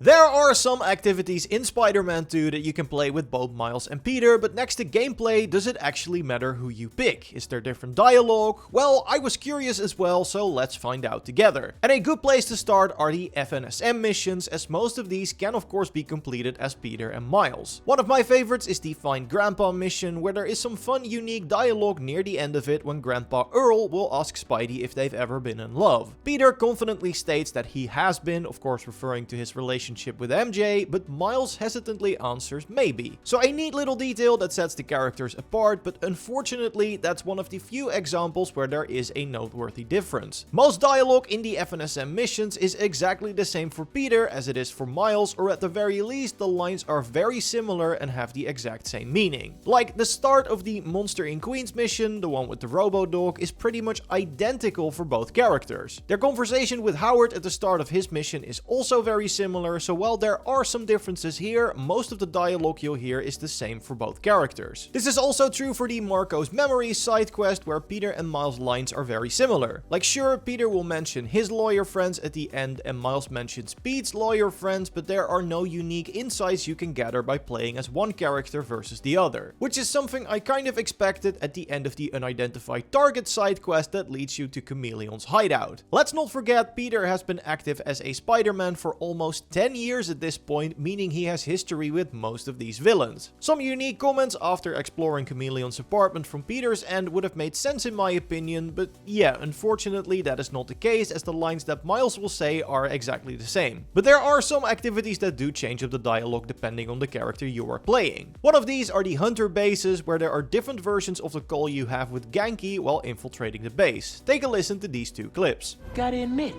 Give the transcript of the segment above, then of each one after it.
There are some activities in Spider-Man 2 that you can play with both Miles and Peter, but next to gameplay, does it actually matter who you pick? Is there different dialogue? Well, I was curious as well, so let's find out together. And a good place to start are the FNSM missions, as most of these can of course be completed as Peter and Miles. One of my favorites is the Find Grandpa mission, where there is some fun, unique dialogue near the end of it when Grandpa Earl will ask Spidey if they've ever been in love. Peter confidently states that he has been, of course referring to his relationship with MJ, but Miles hesitantly answers maybe. So a neat little detail that sets the characters apart, but unfortunately that's one of the few examples where there is a noteworthy difference. Most dialogue in the FNSM missions is exactly the same for Peter as it is for Miles, or at the very least the lines are very similar and have the exact same meaning. Like the start of the Monster in Queens mission, the one with the Robo-Dog, is pretty much identical for both characters. Their conversation with Howard at the start of his mission is also very similar, so while there are some differences here, most of the dialogue you'll hear is the same for both characters. This is also true for the Marco's Memories side quest, where Peter and Miles' lines are very similar. Like sure, Peter will mention his lawyer friends at the end and Miles mentions Pete's lawyer friends, but there are no unique insights you can gather by playing as one character versus the other. Which is something I kind of expected at the end of the Unidentified Target side quest that leads you to Chameleon's hideout. Let's not forget, Peter has been active as a Spider-Man for almost 10 years at this point, meaning he has history with most of these villains. Some unique comments after exploring Chameleon's apartment from Peter's end would have made sense in my opinion, but yeah, unfortunately that is not the case, as the lines that Miles will say are exactly the same. But there are some activities that do change up the dialogue depending on the character you are playing. One of these are the Hunter bases, where there are different versions of the call you have with Ganke while infiltrating the base. Take a listen to these two clips. Gotta admit,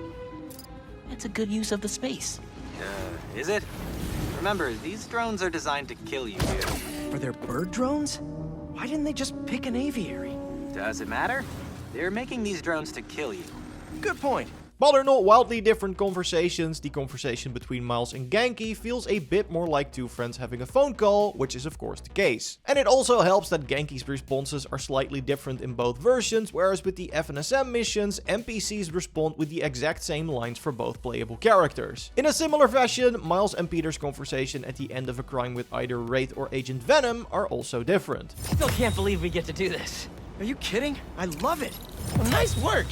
that's a good use of the space. Is it? Remember, these drones are designed to kill you, dude. Are there bird drones? Why didn't they just pick an aviary? Does it matter? They're making these drones to kill you. Good point. While they're not wildly different conversations, the conversation between Miles and Ganke feels a bit more like two friends having a phone call, which is of course the case. And it also helps that Ganke's responses are slightly different in both versions, whereas with the FNSM missions, NPCs respond with the exact same lines for both playable characters. In a similar fashion, Miles and Peter's conversation at the end of a crime with either Wraith or Agent Venom are also different. Still can't believe we get to do this. Are you kidding? I love it. Well, nice work.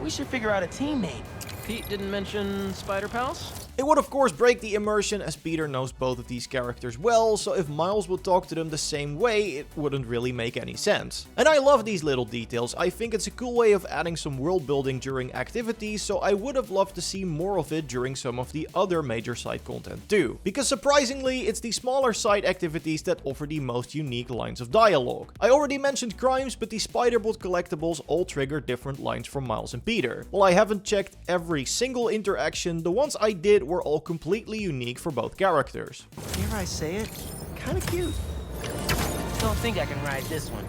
We should figure out a team name. Pete didn't mention Spider Pals? It would of course break the immersion, as Peter knows both of these characters well, so if Miles would talk to them the same way, it wouldn't really make any sense. And I love these little details. I think it's a cool way of adding some world building during activities, so I would have loved to see more of it during some of the other major side content too. Because surprisingly, it's the smaller side activities that offer the most unique lines of dialogue. I already mentioned crimes, but the Spider-Bot collectibles all trigger different lines from Miles and Peter. While I haven't checked every single interaction, the ones I did were all completely unique for both characters. Dare I say it? Kinda cute. Don't think I can ride this one.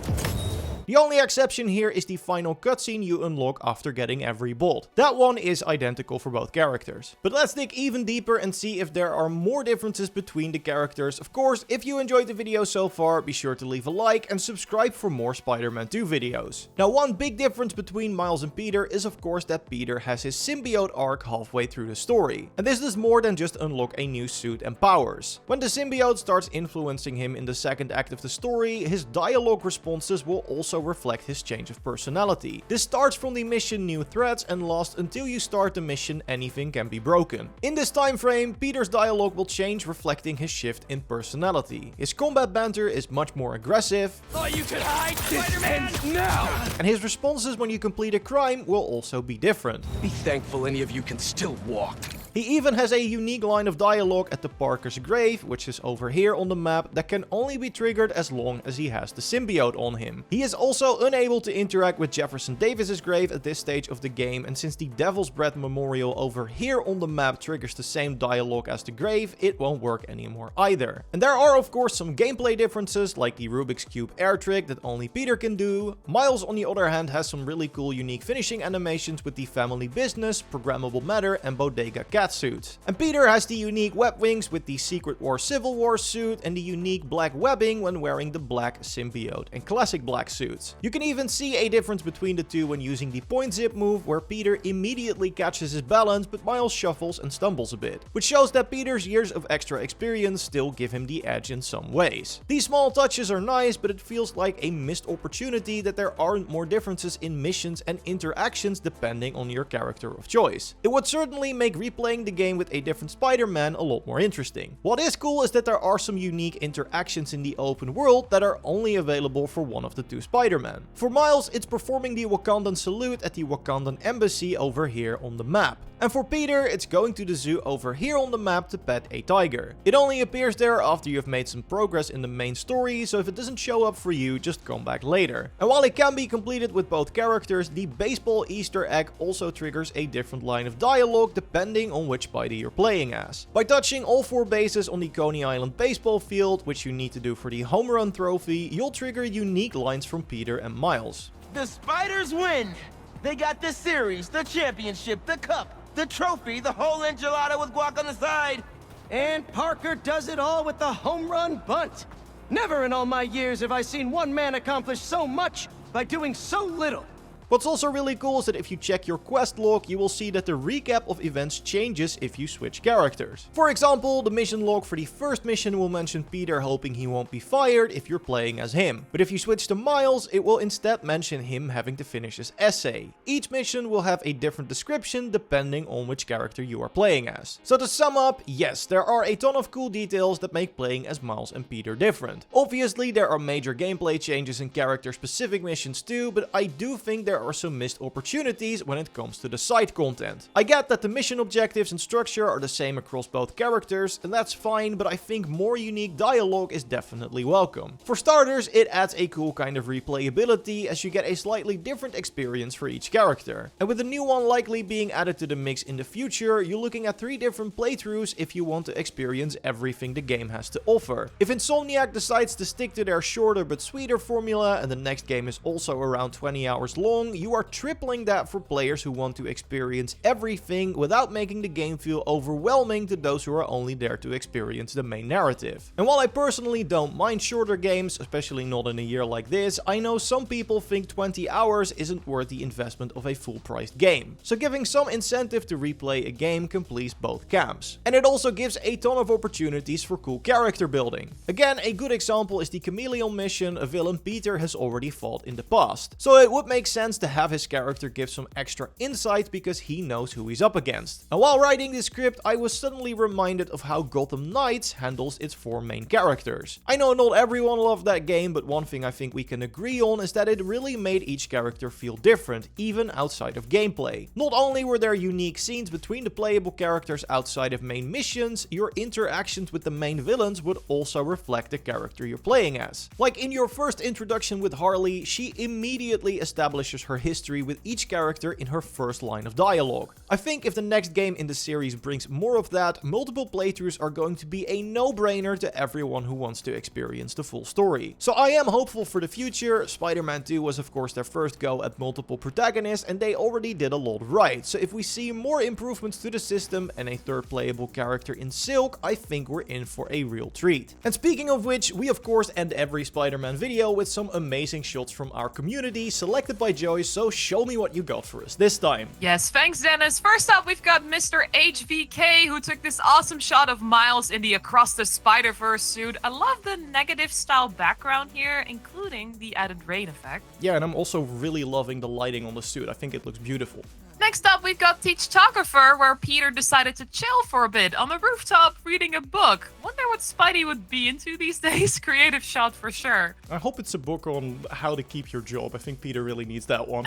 The only exception here is the final cutscene you unlock after getting every bot. That one is identical for both characters. But let's dig even deeper and see if there are more differences between the characters. Of course, if you enjoyed the video so far, be sure to leave a like and subscribe for more Spider-Man 2 videos. Now, one big difference between Miles and Peter is of course that Peter has his symbiote arc halfway through the story. And this does more than just unlock a new suit and powers. When the symbiote starts influencing him in the second act of the story, his dialogue responses will also reflect his change of personality. This starts from the mission New Threats and lasts until you start the mission Anything Can Be Broken. In this time frame, Peter's dialogue will change, reflecting his shift in personality. His combat banter is much more aggressive. Thought you could hide, Spider-Man! Now! And his responses when you complete a crime will also be different. Be thankful any of you can still walk. He even has a unique line of dialogue at the Parker's grave, which is over here on the map, that can only be triggered as long as he has the symbiote on him. He is also unable to interact with Jefferson Davis's grave at this stage of the game, and since the Devil's Breath Memorial over here on the map triggers the same dialogue as the grave, it won't work anymore either. And there are of course some gameplay differences, like the Rubik's Cube air trick that only Peter can do. Miles on the other hand has some really cool unique finishing animations with the Family Business, Programmable Matter and Bodega Cat bat suit. And Peter has the unique web wings with the Secret War Civil War suit and the unique black webbing when wearing the black Symbiote and classic black suits. You can even see a difference between the two when using the point zip move, where Peter immediately catches his balance but Miles shuffles and stumbles a bit, which shows that Peter's years of extra experience still give him the edge in some ways. These small touches are nice, but it feels like a missed opportunity that there aren't more differences in missions and interactions depending on your character of choice. It would certainly make replaying the game with a different Spider-Man a lot more interesting. What is cool is that there are some unique interactions in the open world that are only available for one of the two Spider-Man. For Miles, it's performing the Wakandan salute at the Wakandan embassy over here on the map. And for Peter, it's going to the zoo over here on the map to pet a tiger. It only appears there after you've made some progress in the main story, so if it doesn't show up for you, just come back later. And while it can be completed with both characters, the baseball Easter egg also triggers a different line of dialogue depending on which Spidey you're playing as. By touching all 4 bases on the Coney Island baseball field, which you need to do for the home run trophy, you'll trigger unique lines from Peter and Miles. The Spiders win! They got the series, the championship, the cup, the trophy, the whole enchilada with guac on the side. And Parker does it all with the home run bunt. Never in all my years have I seen one man accomplish so much by doing so little. What's also really cool is that if you check your quest log, you will see that the recap of events changes if you switch characters. For example, the mission log for the first mission will mention Peter hoping he won't be fired if you're playing as him. But if you switch to Miles, it will instead mention him having to finish his essay. Each mission will have a different description depending on which character you are playing as. So to sum up, yes, there are a ton of cool details that make playing as Miles and Peter different. Obviously, there are major gameplay changes in character-specific missions too, but I do think there are some missed opportunities when it comes to the side content. I get that the mission objectives and structure are the same across both characters, and that's fine, but I think more unique dialogue is definitely welcome. For starters, it adds a cool kind of replayability as you get a slightly different experience for each character. And with a new one likely being added to the mix in the future, you're looking at 3 different playthroughs if you want to experience everything the game has to offer. If Insomniac decides to stick to their shorter but sweeter formula and the next game is also around 20 hours long, you are tripling that for players who want to experience everything without making the game feel overwhelming to those who are only there to experience the main narrative. And while I personally don't mind shorter games, especially not in a year like this, I know some people think 20 hours isn't worth the investment of a full-priced game. So giving some incentive to replay a game can please both camps. And it also gives a ton of opportunities for cool character building. Again, a good example is the Chameleon mission, a villain Peter has already fought in the past. So it would make sense to have his character give some extra insight because he knows who he's up against. And while writing this script, I was suddenly reminded of how Gotham Knights handles its 4 main characters. I know not everyone loved that game, but one thing I think we can agree on is that it really made each character feel different, even outside of gameplay. Not only were there unique scenes between the playable characters outside of main missions, your interactions with the main villains would also reflect the character you're playing as. Like in your first introduction with Harley, she immediately establishes her history with each character in her first line of dialogue. I think if the next game in the series brings more of that, multiple playthroughs are going to be a no-brainer to everyone who wants to experience the full story. So I am hopeful for the future. Spider-Man 2 was of course their first go at multiple protagonists and they already did a lot right. So if we see more improvements to the system and a third playable character in Silk, I think we're in for a real treat. And speaking of which, we of course end every Spider-Man video with some amazing shots from our community selected by Joyce, so show me what you got for us this time. Yes, thanks Dennis. First up, we've got Mr. HVK who took this awesome shot of Miles in the Across the Spider-Verse suit. I love the negative style background here, including the added rain effect. Yeah, and I'm also really loving the lighting on the suit. I think it looks beautiful. Next up, we've got Teachographer, where Peter decided to chill for a bit on the rooftop reading a book. Wonder what Spidey would be into these days. Creative shot for sure. I hope it's a book on how to keep your job. I think Peter really needs that one.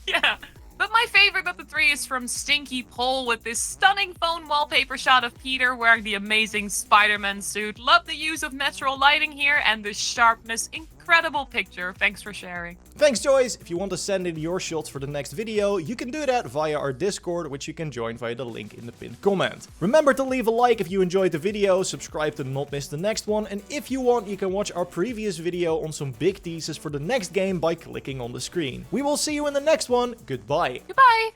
Yeah. But my favorite of the 3 is from Stinky Pole with this stunning phone wallpaper shot of Peter wearing the amazing Spider-Man suit. Love the use of natural lighting here and the sharpness. Incredible picture. Thanks for sharing. Thanks, Joyce. If you want to send in your shots for the next video, you can do that via our Discord, which you can join via the link in the pinned comment. Remember to leave a like if you enjoyed the video, subscribe to not miss the next one, and if you want, you can watch our previous video on some big teases for the next game by clicking on the screen. We will see you in the next one. Goodbye. Goodbye.